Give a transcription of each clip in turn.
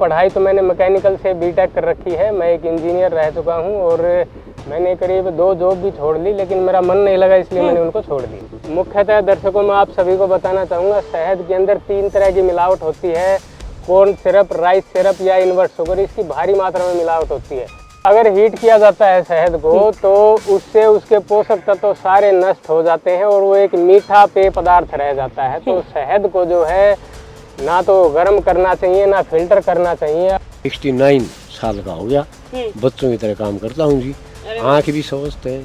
पढ़ाई तो मैंने मैकेनिकल से बीटेक कर रखी है। मैं एक इंजीनियर रह चुका हूँ और मैंने करीब 2 जॉब भी छोड़ ली, लेकिन मेरा मन नहीं लगा इसलिए मैंने उनको छोड़ दी। मुख्यतः दर्शकों में आप सभी को बताना चाहूँगा, शहद के अंदर 3 तरह की मिलावट होती है। कॉर्न सिरप, राइस सिरप या इनवर्ट शुगर, इसकी भारी मात्रा में मिलावट होती है। अगर हीट किया जाता है शहद को तो उससे उसके पोषक तत्व सारे नष्ट हो जाते हैं और वो एक मीठा पेय पदार्थ रह जाता है। तो शहद को जो है ना तो गर्म करना चाहिए ना फिल्टर करना चाहिए। 69 साल का हो गया, बच्चों की तरह काम करता हूँ जी। आँख भी स्वस्थ है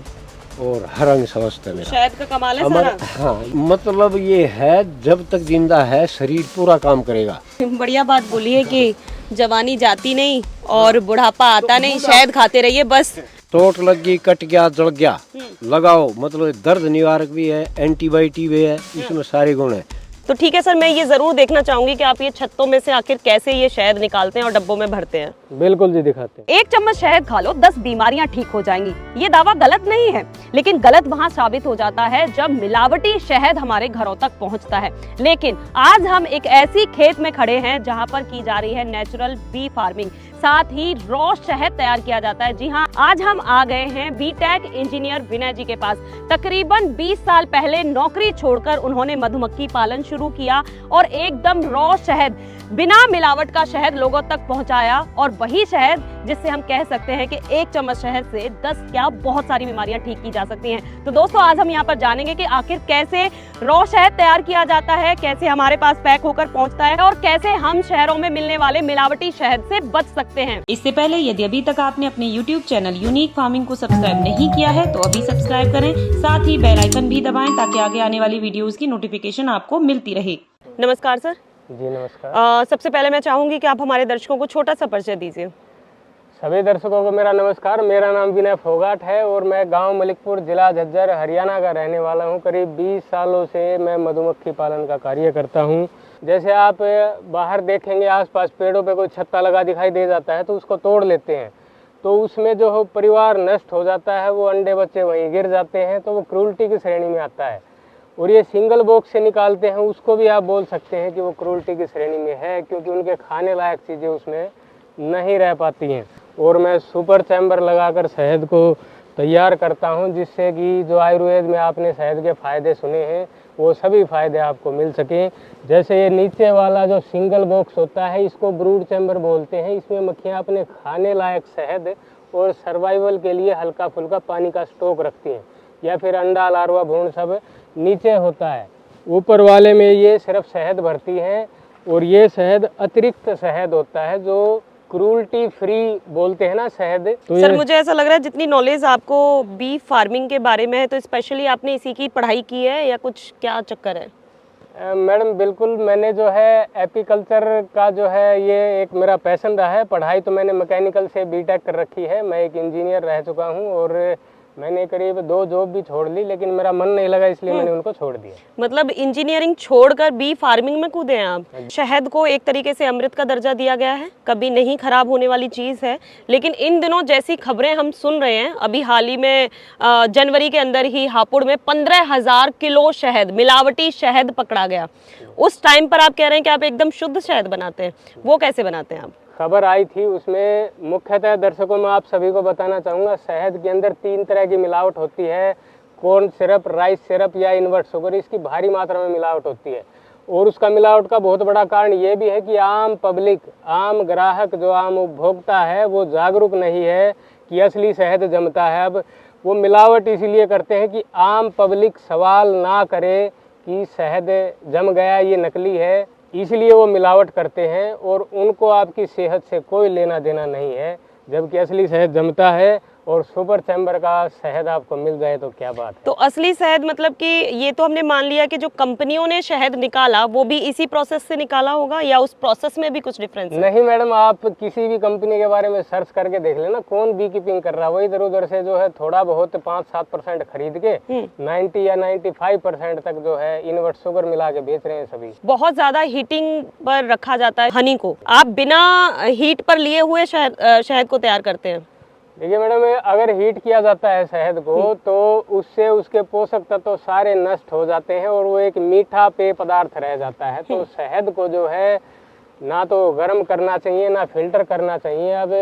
और हर अंग स्वस्थ है मेरा। शहद का कमाल है सारा। हाँ, मतलब ये है जब तक जिंदा है शरीर पूरा काम करेगा। बढ़िया बात बोली है कि जवानी जाती नहीं और बुढ़ापा आता नहीं, शहद खाते रहिए बस। चोट लग गई, कट गया, जल गया, लगाओ। मतलब दर्द निवारक भी है, एंटीबायोटिक भी है, इसमें सारे गुण है। तो ठीक है सर, मैं ये जरूर देखना चाहूंगी कि आप ये छत्तों में से आखिर कैसे ये शहद निकालते हैं और डब्बों में भरते हैं। बिल्कुल जी, दिखाते हैं। 1 चम्मच शहद खा लो 10 बीमारियां ठीक हो जाएंगी। ये दावा गलत नहीं है, लेकिन गलत वहां साबित हो जाता है जब मिलावटी शहद हमारे घरों तक पहुंचता है। लेकिन आज हम एक ऐसी खेत में खड़े हैं जहां पर की जा रही है नेचुरल बी फार्मिंग, साथ ही रॉ शहद तैयार किया जाता है। जी हाँ, आज हम आ गए हैं बीटेक इंजीनियर विनय जी के पास। तकरीबन 20 साल पहले नौकरी छोड़कर उन्होंने मधुमक्खी पालन शुरू किया और एकदम रॉ शहद, बिना मिलावट का शहद लोगों तक पहुंचाया। और वही शहद जिससे हम कह सकते हैं कि 1 चम्मच शहद से 10 क्या बहुत सारी बीमारियां ठीक की जा सकती हैं। तो दोस्तों, आज हम यहाँ पर जानेंगे कि आखिर कैसे रॉ शहद तैयार किया जाता है, कैसे हमारे पास पैक होकर पहुंचता है और कैसे हम शहरों में मिलने वाले मिलावटी शहद से बच सकते हैं। इससे पहले यदि अभी तक आपने अपने YouTube चैनल यूनिक फार्मिंग को सब्सक्राइब नहीं किया है तो अभी सब्सक्राइब करें, साथ ही बेल आइकन भी दबाएं ताकि आगे आने वाली वीडियोस की नोटिफिकेशन आपको मिलती रहे। नमस्कार सर। जी नमस्कार। सबसे पहले मैं चाहूंगी कि आप हमारे दर्शकों को छोटा सा परिचय दीजिए। सभी दर्शकों को मेरा नमस्कार। मेरा नाम विनय फोगाट है और मैं गांव मलिकपुर, जिला झज्जर, हरियाणा का रहने वाला हूं। करीब 20 सालों से मैं मधुमक्खी पालन का कार्य करता हूं। जैसे आप बाहर देखेंगे, आसपास पेड़ों पे कोई छत्ता लगा दिखाई दे जाता है तो उसको तोड़ लेते हैं, तो उसमें जो हो परिवार नष्ट हो जाता है, वो अंडे बच्चे वहीं गिर जाते हैं, तो वो क्रूल्टी की श्रेणी में आता है। और ये सिंगल बॉक्स से निकालते हैं, उसको भी आप बोल सकते हैं कि वो क्रूल्टी की श्रेणी में है, क्योंकि उनके खाने लायक चीज़ें उसमें नहीं रह पाती हैं। और मैं सुपर चैम्बर लगाकर शहद को तैयार करता हूं, जिससे कि जो आयुर्वेद में आपने शहद के फ़ायदे सुने हैं वो सभी फ़ायदे आपको मिल सकें। जैसे ये नीचे वाला जो सिंगल बॉक्स होता है, इसको ब्रूड चैम्बर बोलते हैं। इसमें मक्खियाँ अपने खाने लायक शहद और सर्वाइवल के लिए हल्का फुल्का पानी का स्टॉक रखती हैं, या फिर अंडा, लार्वा, भ्रूण सब नीचे होता है। ऊपर वाले में ये सिर्फ शहद भरती हैं और ये शहद अतिरिक्त शहद होता है जो क्रूल्टी फ्री बोलते हैं ना शहद। तो सर, मुझे ऐसा लग रहा है जितनी नॉलेज आपको बी फार्मिंग के बारे में है, तो स्पेशली आपने इसी की पढ़ाई की है या कुछ क्या चक्कर है? मैडम बिल्कुल, मैंने जो है एपीकल्चर का जो है ये एक मेरा पैशन रहा है। पढ़ाई तो मैंने मैकेनिकल से बीटेक कर रखी है। मैं एक इंजीनियर रह चुका हूँ और मैंने करीब 2 जॉब भी छोड़ ली, लेकिन मेरा मन नहीं लगा इसलिए मैंने उनको छोड़ दिया। मतलब इंजीनियरिंग छोड़कर बी फार्मिंग में कूदे हैं आप। शहद को एक तरीके से अमृत का दर्जा दिया गया है, कभी नहीं खराब होने वाली चीज़ है। लेकिन इन दिनों जैसी खबरें हम सुन रहे हैं, अभी हाल ही में जनवरी के अंदर ही हापुड़ में 15,000 किलो शहद, मिलावटी शहद पकड़ा गया। उस टाइम पर आप कह रहे हैं कि आप एकदम शुद्ध शहद बनाते हैं, वो कैसे बनाते हैं आप? खबर आई थी, उसमें मुख्यतः दर्शकों में आप सभी को बताना चाहूँगा, शहद के अंदर 3 तरह की मिलावट होती है। कॉर्न सिरप, राइस सिरप या इनवर्ट शुगर, इसकी भारी मात्रा में मिलावट होती है। और उसका मिलावट का बहुत बड़ा कारण ये भी है कि आम पब्लिक, आम ग्राहक, जो आम उपभोक्ता है, वो जागरूक नहीं है कि असली शहद जमता है। अब वो मिलावट इसीलिए करते हैं कि आम पब्लिक सवाल ना करे कि शहद जम गया, ये नकली है, इसलिए वो मिलावट करते हैं और उनको आपकी सेहत से कोई लेना देना नहीं है। जबकि असली शहद जमता है और सुपर चैम्बर का शहद आपको मिल जाए तो क्या बात है। तो असली शहद मतलब कि ये तो हमने मान लिया कि जो कंपनियों ने शहद निकाला वो भी इसी प्रोसेस से निकाला होगा, या उस प्रोसेस में भी कुछ डिफरेंस है? नहीं मैडम, आप किसी भी कंपनी के बारे में सर्च करके देख लेना, कौन बी कीपिंग कर रहा है। वो इधर उधर से जो है थोड़ा बहुत 5-7% खरीद के 90 या 95% तक जो है इनवर्ट शुगर मिला के बेच रहे हैं सभी। बहुत ज्यादा हीटिंग पर रखा जाता है हनी को, आप बिना हीट पर लिए हुए शहद को तैयार करते हैं? देखिए मैडम, अगर हीट किया जाता है शहद को तो उससे उसके पोषक तत्व सारे नष्ट हो जाते हैं और वो एक मीठा पेय पदार्थ रह जाता है। तो शहद को जो है ना तो गर्म करना चाहिए ना फिल्टर करना चाहिए। अब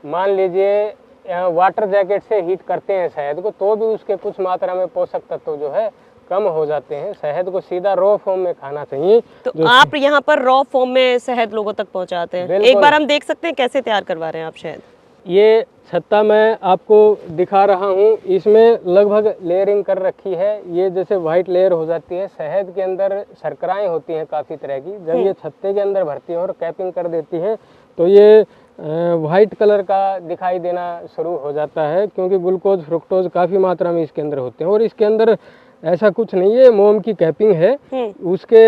मान लीजिए वाटर जैकेट से हीट करते हैं शहद को तो भी उसके कुछ मात्रा में पोषक तत्व जो है कम हो जाते हैं। शहद को सीधा रॉ फॉर्म में खाना चाहिए। तो आप यहाँ पर रॉ फॉर्म में शहद लोगों तक पहुँचाते हैं। एक बार हम देख सकते हैं कैसे तैयार करवा रहे हैं आप शहद? ये छत्ता मैं आपको दिखा रहा हूँ, इसमें लगभग लेयरिंग कर रखी है। ये जैसे वाइट लेयर हो जाती है, शहद के अंदर शर्कराएं होती हैं काफ़ी तरह की। जब ये छत्ते के अंदर भरती हैं और कैपिंग कर देती हैं तो ये वाइट कलर का दिखाई देना शुरू हो जाता है, क्योंकि ग्लूकोज फ्रुक्टोज काफ़ी मात्रा में इसके अंदर होते हैं। और इसके अंदर ऐसा कुछ नहीं है, मोम की कैपिंग है, उसके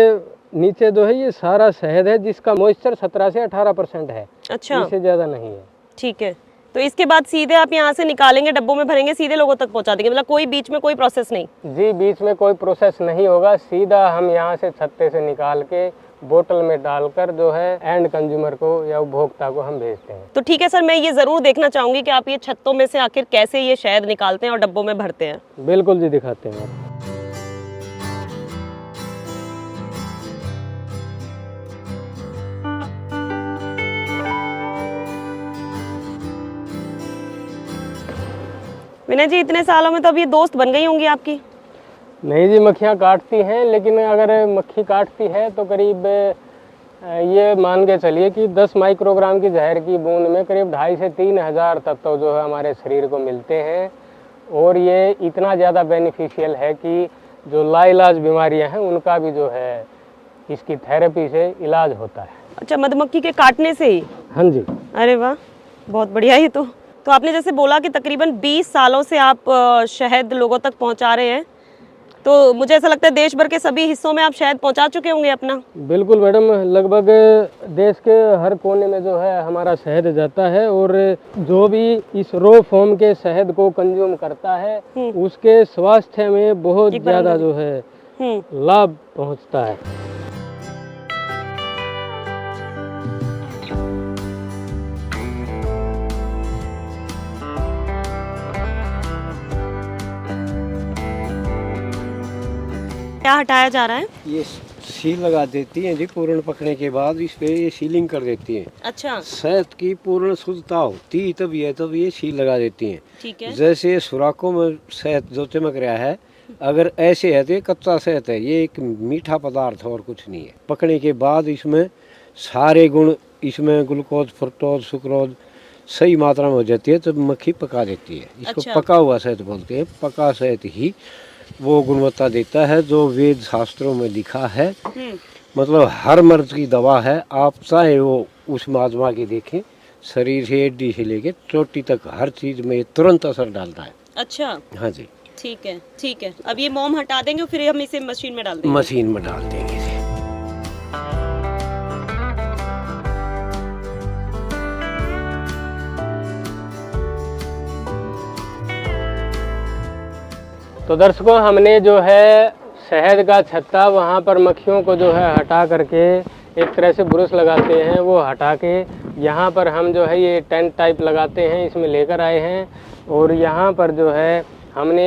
नीचे जो है ये सारा शहद है जिसका मॉइस्चर 17 से 18% है। अच्छा, इससे ज़्यादा नहीं है। ठीक है। तो इसके बाद सीधे आप यहाँ से निकालेंगे, डब्बों में भरेंगे, सीधे लोगों तक पहुँचा देंगे, मतलब कोई बीच में कोई प्रोसेस नहीं? जी, बीच में कोई प्रोसेस नहीं होगा, सीधा हम यहाँ से छत्ते से निकाल के बोतल में डालकर जो है एंड कंज्यूमर को या उपभोक्ता को हम भेजते हैं। तो ठीक है सर, मैं ये ज़रूर देखना चाहूँगी कि आप ये छत्तों में से आखिर कैसे ये शहद निकालते हैं और डब्बों में भरते हैं। बिल्कुल जी, दिखाते हैं आप। विनय जी, इतने सालों में तो अब ये दोस्त बन गई होंगी आपकी? नहीं जी, मक्खियाँ काटती हैं, लेकिन अगर मक्खी काटती है तो करीब ये मान के चलिए कि 10 माइक्रोग्राम की जहर की बूंद में करीब 2,500 से 3,000 तत्व जो है हमारे शरीर को मिलते हैं। और ये इतना ज़्यादा बेनिफिशियल है कि जो लाइलाज बीमारियां हैं उनका भी जो है इसकी थेरेपी से इलाज होता है। अच्छा, मधुमक्खी के काटने से ही? हाँ जी। अरे वाह, बहुत बढ़िया। ये तो आपने जैसे बोला कि तकरीबन 20 सालों से आप शहद लोगों तक पहुंचा रहे हैं, तो मुझे ऐसा लगता है देश भर के सभी हिस्सों में आप शहद पहुंचा चुके होंगे अपना। बिल्कुल मैडम, लगभग देश के हर कोने में जो है हमारा शहद जाता है। और जो भी इस रो फॉर्म के शहद को कंज्यूम करता है उसके स्वास्थ्य में बहुत ज़्यादा जो है लाभ पहुंचता है। क्या हटाया जा रहा है? ये सील लगा देती हैं जी, पूर्ण पकने के बाद इस पे ये सीलिंग कर देती हैं। अच्छा, शहद की पूर्ण शुद्धता होती तब ये सील लगा देती हैं। ठीक है। जैसे सुराखों में शहद जो चमक रहा है, अगर ऐसे है तो ये कच्चा शहद है, ये एक मीठा पदार्थ और कुछ नहीं है। पकने के बाद इसमें सारे गुण, इसमें ग्लूकोज फ्रुक्टोज सुक्रोज सही मात्रा में हो जाती है, तो मक्खी पका देती है। इसको अच्छा। पका हुआ शहद बोलते हैं। पका शहद ही वो गुणवत्ता देता है जो वेद शास्त्रों में लिखा है। मतलब हर मर्ज की दवा है। आप चाहे वो उस आजमा के देखें, शरीर से हड्डी से लेके चोटी तक हर चीज में तुरंत असर डालता है। अच्छा, हाँ जी। ठीक है, ठीक है। अब ये मोम हटा देंगे और फिर हम इसे मशीन में डाल देंगे। मशीन में डाल देंगे इसे। तो दर्शकों, हमने जो है शहद का छत्ता वहाँ पर मक्खियों को जो है हटा करके एक तरह से ब्रश लगाते हैं, वो हटा के यहाँ पर हम जो है ये टेंट टाइप लगाते हैं, इसमें लेकर आए हैं। और यहाँ पर जो है हमने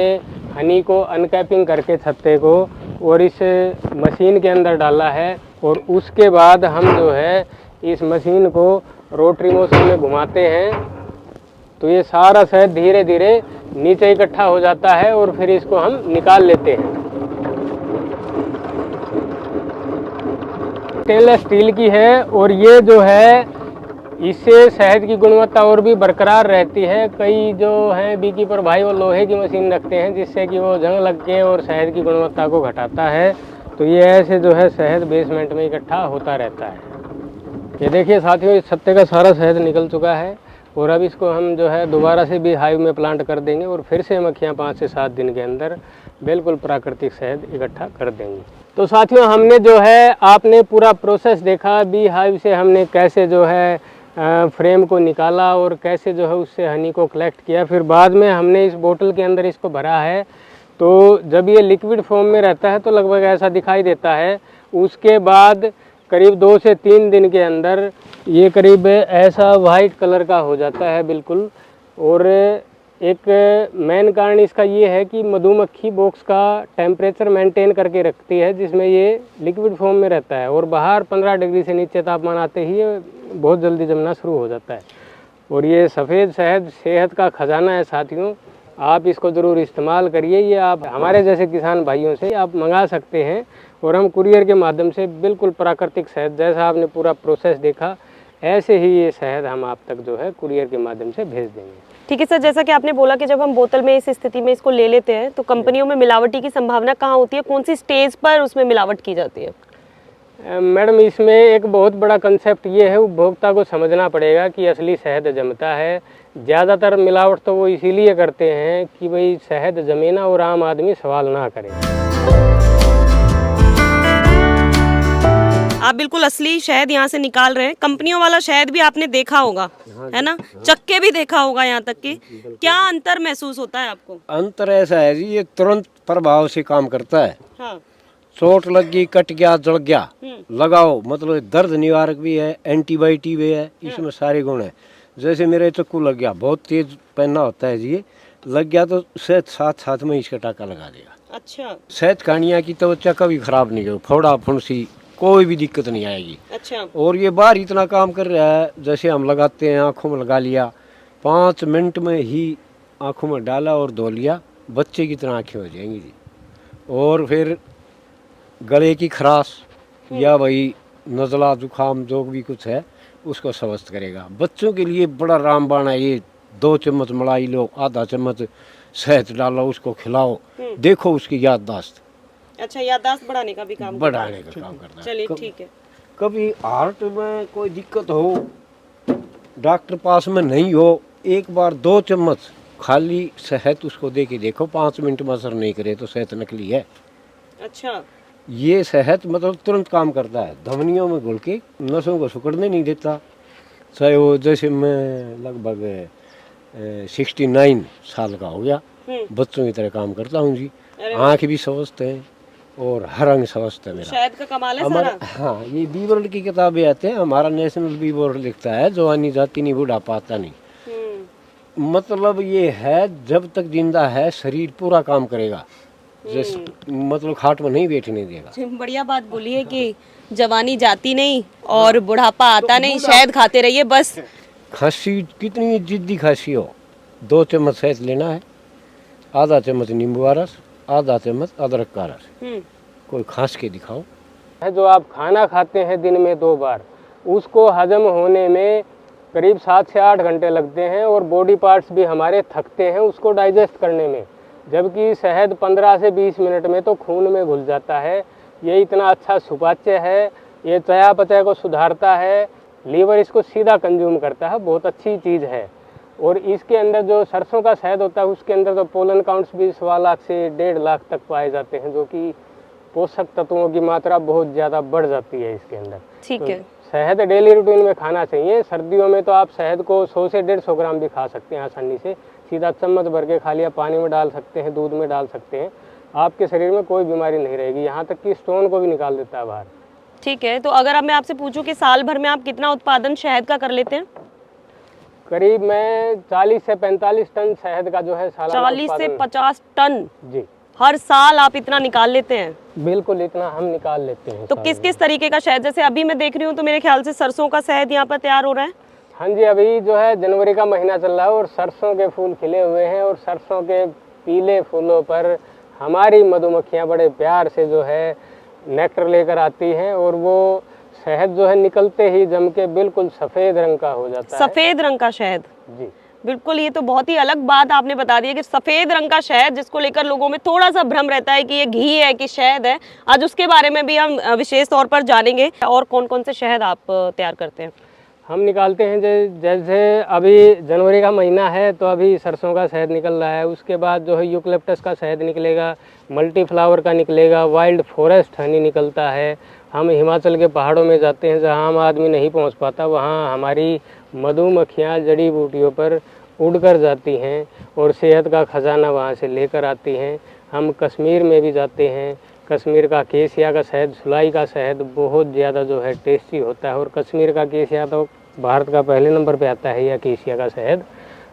हनी को अनकैपिंग करके छत्ते को और इस मशीन के अंदर डाला है। और उसके बाद हम जो है इस मशीन को रोटरी मोशन में घुमाते हैं, तो ये सारा शहद धीरे धीरे नीचे इकट्ठा हो जाता है और फिर इसको हम निकाल लेते हैं। स्टेनलेस स्टील की है और ये जो है इससे शहद की गुणवत्ता और भी बरकरार रहती है। कई जो हैं बीकीपर भाई वो लोहे की मशीन रखते हैं जिससे कि वो जंग लग के और शहद की गुणवत्ता को घटाता है। तो ये ऐसे जो है शहद बेसमेंट में इकट्ठा होता रहता है। ये देखिए साथियों, इस छत्ते का सारा शहद निकल चुका है और अब इसको हम जो है दोबारा से भी हाइव में प्लांट कर देंगे और फिर से मक्खियाँ 5 से 7 दिन के अंदर बिल्कुल प्राकृतिक शहद इकट्ठा कर देंगी। तो साथियों, हमने जो है आपने पूरा प्रोसेस देखा, बी हाइव से हमने कैसे जो है फ्रेम को निकाला और कैसे जो है उससे हनी को कलेक्ट किया। फिर बाद में हमने इस बोतल के अंदर इसको भरा है। तो जब ये लिक्विड फॉर्म में रहता है तो लगभग ऐसा दिखाई देता है। उसके बाद करीब 2 से 3 दिन के अंदर ये करीब ऐसा वाइट कलर का हो जाता है बिल्कुल। और एक मेन कारण इसका ये है कि मधुमक्खी बॉक्स का टेम्परेचर मेंटेन करके रखती है, जिसमें ये लिक्विड फॉर्म में रहता है और बाहर 15 डिग्री से नीचे तापमान आते ही ये बहुत जल्दी जमना शुरू हो जाता है। और ये सफ़ेद शहद सेहत का खजाना है साथियों, आप इसको ज़रूर इस्तेमाल करिए। ये आप हमारे जैसे किसान भाइयों से आप मंगा सकते हैं और हम कुरियर के माध्यम से बिल्कुल प्राकृतिक शहद, जैसा आपने पूरा प्रोसेस देखा, ऐसे ही ये शहद हम आप तक जो है कुरियर के माध्यम से भेज देंगे। ठीक है सर, जैसा कि आपने बोला कि जब हम बोतल में इस स्थिति में इसको ले लेते हैं तो कंपनियों में मिलावटी की संभावना कहाँ होती है, कौन सी स्टेज पर उसमें मिलावट की जाती है? मैडम, इसमें एक बहुत बड़ा कंसेप्ट ये है, उपभोक्ता को समझना पड़ेगा कि असली शहद जमता है। ज़्यादातर मिलावट तो वो इसीलिए करते हैं कि भाई शहद जमे ना और आम आदमी सवाल ना करे। आप बिल्कुल असली शहद यहाँ से निकाल रहे हैं। कंपनियों वाला शहद भी आपने देखा होगा, है ना? चक्के भी देखा होगा यहाँ तक कि क्या अंतर महसूस होता है आपको? अंतर ऐसा है जी, ये तुरंत प्रभाव से काम करता है। हाँ। चोट लग गई, कट गया, जल गया, लगाओ, मतलब दर्द निवारक भी है, एंटीबायोटिक भी है, इसमें सारे गुण है। जैसे मेरे चक्कू लग गया, बहुत तेज पहनना होता है जी, ये लग गया तो शहद साथ साथ में इसका टाका लगा देगा। अच्छा शहद खानिया की त्वचा कभी खराब नहीं हो, फोड़ा फुंसी कोई भी दिक्कत नहीं आएगी। अच्छा। और ये बाहर इतना काम कर रहा है, जैसे हम लगाते हैं, आँखों में लगा लिया, 5 मिनट में ही आँखों में डाला और धो लिया, बच्चे की तरह आँखें हो जाएंगी जी। और फिर गले की खराश या भाई नज़ला जुकाम जो भी कुछ है उसको स्वस्थ करेगा। बच्चों के लिए बड़ा रामबाण है ये, 2 चम्मच मलाई लो, आधा चम्मच शहद डालो, उसको खिलाओ, देखो उसकी याददाश्त। अच्छा, याददाश्त बढ़ाने का भी काम बढ़ाने का काम करता है। चलिए ठीक है। कभी हार्ट में कोई दिक्कत हो, डॉक्टर पास में नहीं हो, एक बार 2 चम्मच खाली शहद उसको दे के देखो, 5 मिनट में असर नहीं करे तो शहद नकली है। अच्छा। ये शहद मतलब तुरंत काम करता है, धमनियों में घुल के नसों को सिकुड़ने नहीं देता। चाहे वो, जैसे मैं लगभग 69 साल का हो गया, बच्चों की तरह काम करता हूँ जी। आँख भी स्वस्थ है और हर अंग स्वस्थ है मेरा। शहद का कमाल है हमारा, सारा। हाँ, ये बी बोर्ड की किताबें आते हैं, हमारा नेशनल बी बोर्ड लिखता है, जवानी जाती नहीं, बुढ़ापा आता नहीं। मतलब ये है, जब तक जिंदा है शरीर पूरा काम करेगा, जैसे मतलब खाट में नहीं बैठने देगा। बढ़िया बात बोली है कि जवानी जाती नहीं और बुढ़ापा आता नहीं, शहद खाते रहिए बस। खांसी कितनी जिद्दी खांसी हो, 2 चम्मच शहद लेना है, आधा चम्मच नींबू का रस, आधा चम्मच अदरक का रस, कोई खांस के दिखाओ। है जो आप खाना खाते हैं दिन में 2 बार, उसको हजम होने में करीब 7 से 8 घंटे लगते हैं और बॉडी पार्ट्स भी हमारे थकते हैं उसको डाइजेस्ट करने में, जबकि शहद 15 से 20 मिनट में तो खून में घुल जाता है। ये इतना अच्छा सुपाच्य है, ये चयापचय को सुधारता है, लीवर इसको सीधा कंज्यूम करता है, बहुत अच्छी चीज़ है। और इसके अंदर जो सरसों का शहद होता है उसके अंदर तो पोलन काउंट्स भी 1.25 लाख से 1.5 लाख तक पाए जाते हैं, जो कि पोषक तत्वों की मात्रा बहुत ज़्यादा बढ़ जाती है इसके अंदर। ठीक है। शहद डेली रूटीन में खाना चाहिए। सर्दियों में तो आप शहद को 100 से 150 ग्राम भी खा सकते हैं आसानी से, सीधा चम्मच भर के खा लिया, पानी में डाल सकते हैं, दूध में डाल सकते हैं, आपके शरीर में कोई बीमारी नहीं रहेगी, यहाँ तक कि स्टोन को भी निकाल देता है बाहर। ठीक है, तो अगर अब मैं आपसे पूछूं कि साल भर में आप कितना उत्पादन शहद का कर लेते हैं? करीब मैं 40 से 45 टन शहद का जो है सालाना 40 से 50 टन जी हर साल आप इतना निकाल लेते हैं? बिल्कुल, इतना हम निकाल लेते हैं। तो किस किस तरीके का शहद, जैसे अभी मैं देख रही हूँ तो मेरे ख्याल से सरसों का शहद यहाँ पर तैयार हो रहा है। हाँ जी, अभी जो है जनवरी का महीना चल रहा है और सरसों के फूल खिले हुए हैं और सरसों के पीले फूलों पर हमारी मधुमक्खियाँ बड़े प्यार से जो है नेक्टर लेकर आती हैं और वो शहद जो है निकलते ही जम के बिल्कुल सफ़ेद रंग का हो जाता है। सफ़ेद रंग का शहद? जी बिल्कुल, ये तो बहुत ही अलग बात आपने बता दी है कि सफ़ेद रंग का शहद, जिसको लेकर लोगों में थोड़ा सा भ्रम रहता है कि ये घी है कि शहद है। आज उसके बारे में भी हम विशेष तौर पर जानेंगे। और कौन कौन से शहद आप तैयार करते हैं? हम निकालते हैं जैसे अभी जनवरी का महीना है तो अभी सरसों का शहद निकल रहा है, उसके बाद जो है यूकलिप्टस का शहद निकलेगा, मल्टी फ्लावर का निकलेगा, वाइल्ड फॉरेस्ट हनी निकलता है। हम हिमाचल के पहाड़ों में जाते हैं जहाँ आम आदमी नहीं पहुँच पाता, वहाँ हमारी मधुमक्खियाँ जड़ी बूटियों पर उड़कर जाती हैं और सेहत का ख़जाना वहाँ से लेकर आती हैं। हम कश्मीर में भी जाते हैं, कश्मीर का केसिया का शहद, सुलाई का शहद बहुत ज़्यादा जो है टेस्टी होता है और कश्मीर का केसिया तो भारत का पहले नंबर पे आता है, या केसिया का शहद।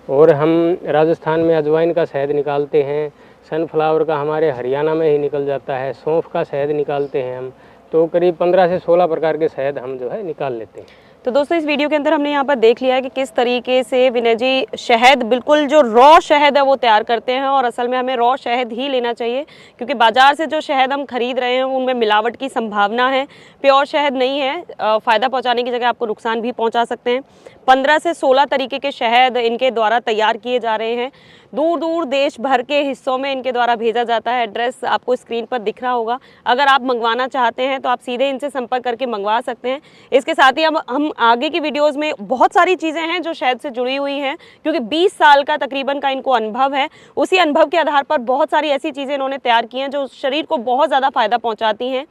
और हम राजस्थान में अजवाइन का शहद निकालते हैं, सनफ्लावर का हमारे हरियाणा में ही निकल जाता है, सौंफ का शहद निकालते हैं हम। तो करीब 15 से 16 प्रकार के शहद हम जो है निकाल लेते हैं। तो दोस्तों इस वीडियो के अंदर हमने यहाँ पर देख लिया है कि किस तरीके से विनय जी शहद, बिल्कुल जो रॉ शहद है वो तैयार करते हैं। और असल में हमें रॉ शहद ही लेना चाहिए, क्योंकि बाजार से जो शहद हम खरीद रहे हैं उनमें मिलावट की संभावना है, प्योर शहद नहीं है, फ़ायदा पहुँचाने की जगह आपको नुकसान भी पहुँचा सकते हैं। 15 से 16 तरीके के शहद इनके द्वारा तैयार किए जा रहे हैं, दूर दूर देश भर के हिस्सों में इनके द्वारा भेजा जाता है। एड्रेस आपको स्क्रीन पर दिख रहा होगा। अगर आप मंगवाना चाहते हैं तो आप सीधे इनसे संपर्क करके मंगवा सकते हैं। इसके साथ ही हम आगे की वीडियोस में बहुत सारी चीज़ें हैं जो शहद से जुड़ी हुई हैं, क्योंकि 20 साल का तकरीबन का इनको अनुभव है। उसी अनुभव के आधार पर बहुत सारी ऐसी चीज़ें इन्होंने तैयार की हैं जो शरीर को बहुत ज़्यादा फ़ायदा पहुँचाती हैं।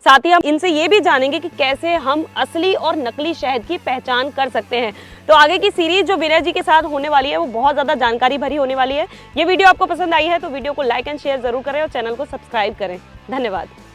साथ ही हम इनसे ये भी जानेंगे कि कैसे हम असली और नकली शहद की पहचान कर सकते हैं। तो आगे की सीरीज जो विनय जी के साथ होने वाली है वो बहुत ज़्यादा जानकारी भरी होने वाली है। ये वीडियो आपको पसंद आई है तो वीडियो को लाइक एंड शेयर जरूर करें और चैनल को सब्सक्राइब करें। धन्यवाद।